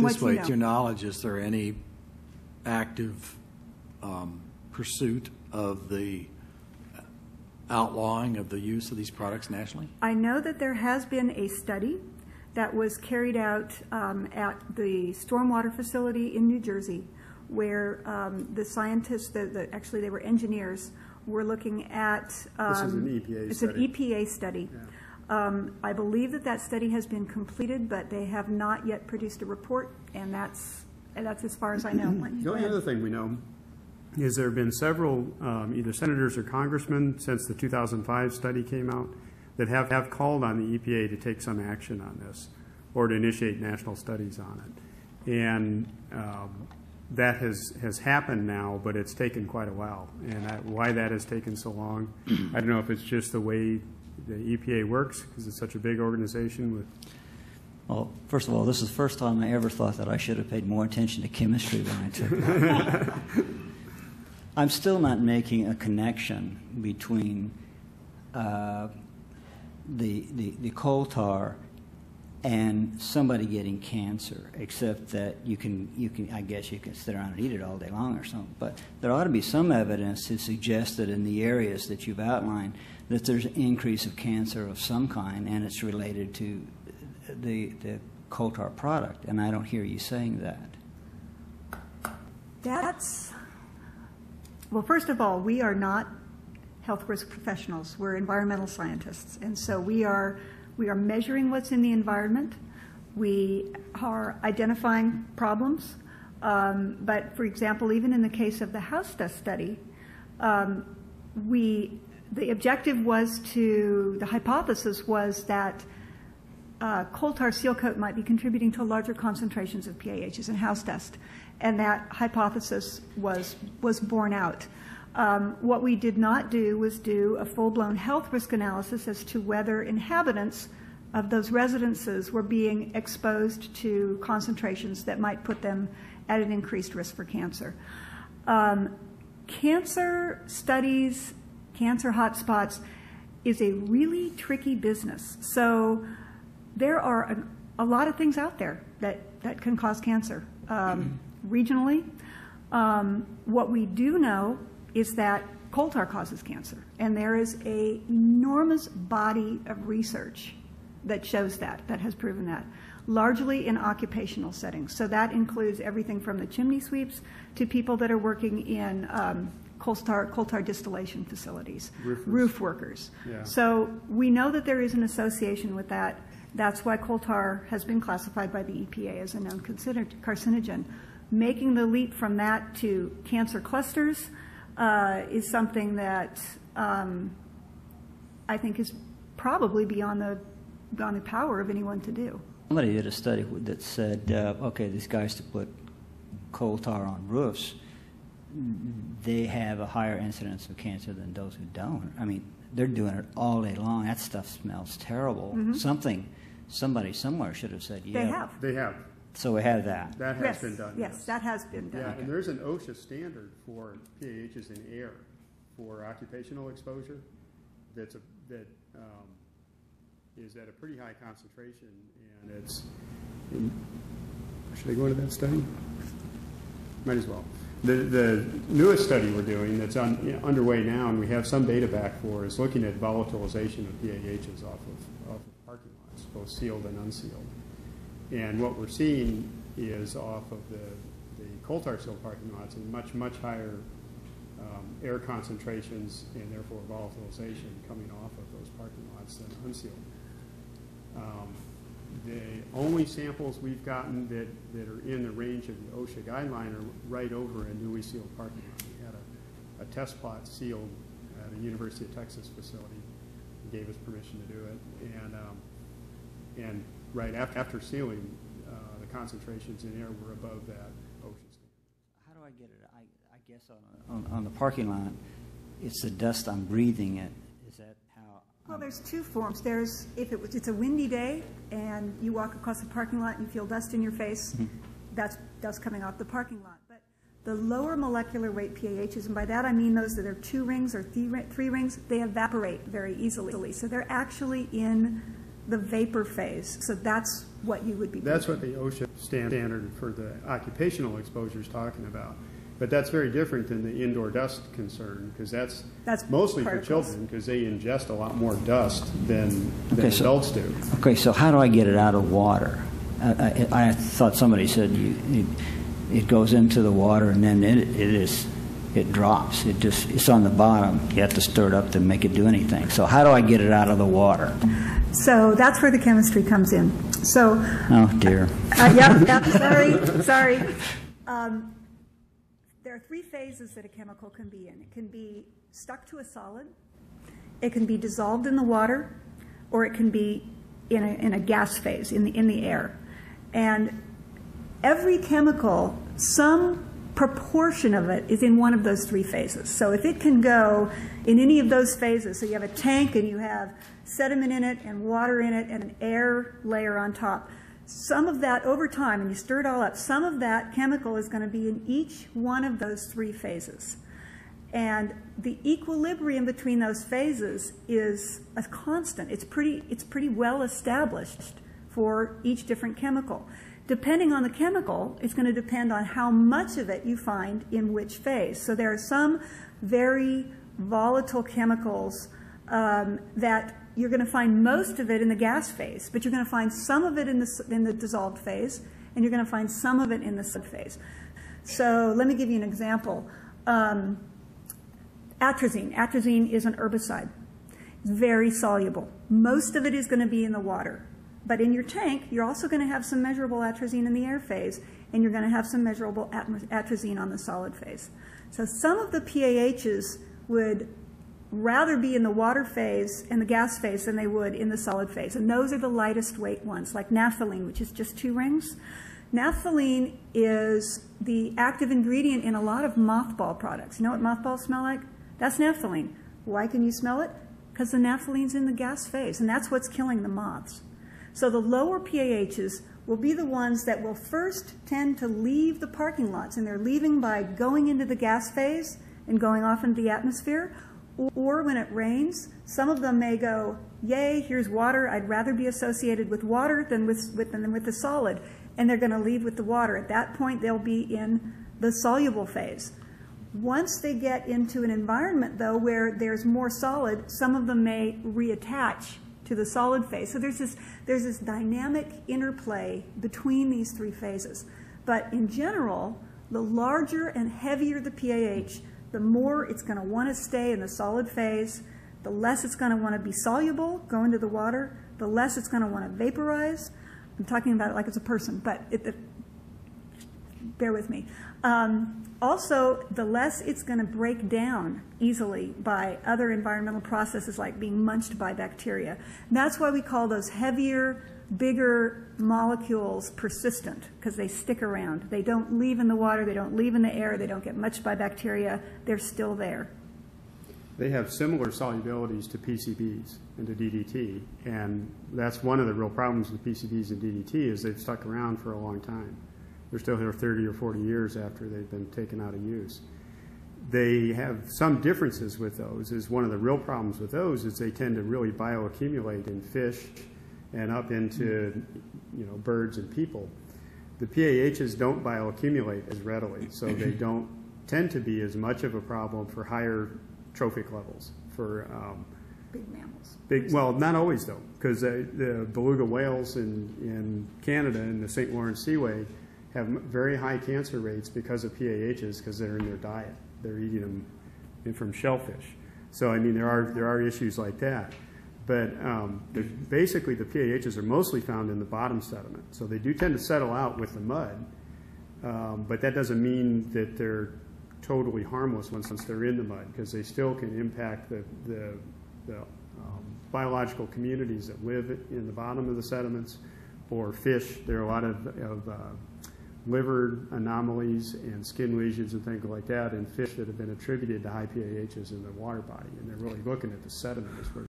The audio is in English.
This way, to your knowledge, is there any active pursuit of the outlawing of the use of these products nationally? I know that there has been a study that was carried out at the stormwater facility in New Jersey, where the scientists, actually they were engineers, were looking at... this is an EPA it's study. An EPA study. Yeah. I believe that study has been completed, but they have not yet produced a report, and that's as far as I know. The only other thing we know is there have been several either senators or congressmen since the 2005 study came out that have called on the EPA to take some action on this or to initiate national studies on it. And that has happened now, but it's taken quite a while. And why that has taken so long, I don't know if it's just the way the EPA works, because it's such a big organization with... Well, first of all, this is the first time I ever thought that I should have paid more attention to chemistry than I took it. I'm still not making a connection between the coal tar and somebody getting cancer, except that I guess you can sit around and eat it all day long or something. But there ought to be some evidence to suggest that in the areas that you've outlined that there's an increase of cancer of some kind, and it's related to the coal tar product. And I don't hear you saying that. Well, first of all, we are not health risk professionals. We're environmental scientists, and so we are measuring what's in the environment. We are identifying problems. But for example, even in the case of the house dust study, the objective was the hypothesis was that coal tar seal coat might be contributing to larger concentrations of PAHs in house dust, and that hypothesis was borne out. What we did not do was do a full-blown health risk analysis as to whether inhabitants of those residences were being exposed to concentrations that might put them at an increased risk for cancer. Cancer studies, cancer hotspots, is a really tricky business. So there are a lot of things out there that can cause cancer regionally. What we do know is that coal tar causes cancer, and there is an enormous body of research that shows that has proven that, largely in occupational settings. So that includes everything from the chimney sweeps to people that are working in coal tar distillation facilities, roof workers. Yeah. So we know that there is an association with that. That's why coal tar has been classified by the EPA as a known carcinogen. Making the leap from that to cancer clusters is something that I think is probably beyond the power of anyone to do. Somebody did a study that said, okay, these guys to put coal tar on roofs, they have a higher incidence of cancer than those who don't. I mean, they're doing it all day long. That stuff smells terrible. Mm-hmm. Somebody somewhere should have said, yeah. They have. So we have that. That has been done. Yes, that has been done. Yeah, and there's an OSHA standard for PAHs in air for occupational exposure that is at a pretty high concentration, and it's... Should I go into that study? Might as well. The newest study we're doing that's underway now, and we have some data back for, is looking at volatilization of PAHs off of parking lots, both sealed and unsealed. And what we're seeing is off of the coal tar sealed parking lots and much higher air concentrations and therefore volatilization coming off of those parking lots than unsealed. The only samples we've gotten that are in the range of the OSHA guideline are right over a newly sealed parking lot. We had a test plot sealed at a University of Texas facility. They gave us permission to do it, and right after sealing, the concentrations in air were above that OSHA standard. How do I get it? I guess on the parking lot, it's the dust I'm breathing in. Is that how? Well, there's two forms. There's it's a windy day and you walk across the parking lot and you feel dust in your face. Mm-hmm. That's dust coming off the parking lot. But the lower molecular weight PAHs, and by that I mean those that are 2 rings or 3 rings, they evaporate very easily. So they're actually in the vapor phase. So that's what you would be. That's what the OSHA standard for the occupational exposure is talking about. But that's very different than the indoor dust concern, because that's mostly particles. for children, because they ingest a lot more dust than adults do. Okay, so how do I get it out of water? I thought somebody said it goes into the water and then it drops. It's on the bottom. You have to stir it up to make it do anything. So how do I get it out of the water? So that's where the chemistry comes in. So. Oh dear. Sorry. There are three phases that a chemical can be in. It can be stuck to a solid, it can be dissolved in the water, or it can be in a gas phase, in the air. And every chemical, some proportion of it is in one of those three phases. So if it can go in any of those phases, so you have a tank and you have sediment in it and water in it and an air layer on top, some of that over time, and you stir it all up, some of that chemical is going to be in each one of those three phases. And the equilibrium between those phases is a constant. It's pretty well established for each different chemical. Depending on the chemical, it's going to depend on how much of it you find in which phase. So there are some very volatile chemicals that you're going to find most of it in the gas phase, but you're going to find some of it in the dissolved phase, and you're going to find some of it in the solid phase. So let me give you an example. Atrazine. Atrazine is an herbicide. It's very soluble. Most of it is going to be in the water. But in your tank, you're also going to have some measurable atrazine in the air phase, and you're going to have some measurable atrazine on the solid phase. So some of the PAHs would rather be in the water phase and the gas phase than they would in the solid phase. And those are the lightest weight ones, like naphthalene, which is just 2 rings. Naphthalene is the active ingredient in a lot of mothball products. You know what mothballs smell like? That's naphthalene. Why can you smell it? Because the naphthalene's in the gas phase, and that's what's killing the moths. So the lower PAHs will be the ones that will first tend to leave the parking lots, and they're leaving by going into the gas phase and going off into the atmosphere. Or when it rains, some of them may go, yay, here's water. I'd rather be associated with water than with the solid. And they're going to leave with the water. At that point, they'll be in the soluble phase. Once they get into an environment, though, where there's more solid, some of them may reattach to the solid phase. So there's this dynamic interplay between these three phases. But in general, the larger and heavier the PAH, the more it's going to want to stay in the solid phase, the less it's going to want to be soluble, go into the water, the less it's going to want to vaporize. I'm talking about it like it's a person, but bear with me. Also, the less it's going to break down easily by other environmental processes like being munched by bacteria. And that's why we call those heavier, bigger molecules persistent, because they stick around. They don't leave in the water, they don't leave in the air, they don't get munched by bacteria, they're still there. They have similar solubilities to PCBs and to DDT, and that's one of the real problems with PCBs and DDT is they've stuck around for a long time. They're still here 30 or 40 years after they've been taken out of use. They have some differences with those. One of the real problems with those is they tend to really bioaccumulate in fish and up into birds and people. The PAHs don't bioaccumulate as readily, so they don't tend to be as much of a problem for higher trophic levels. For big mammals. Well, not always though, because the beluga whales in Canada and the St. Lawrence Seaway have very high cancer rates because of PAHs, because they're in their diet. They're eating them from shellfish. So I mean, there are issues like that. But basically, the PAHs are mostly found in the bottom sediment. So they do tend to settle out with the mud, but that doesn't mean that they're totally harmless once they're in the mud, because they still can impact the biological communities that live in the bottom of the sediments, or fish. There are a lot of liver anomalies and skin lesions and things like that in fish that have been attributed to high PAHs in the water body, and they're really looking at the sediment as where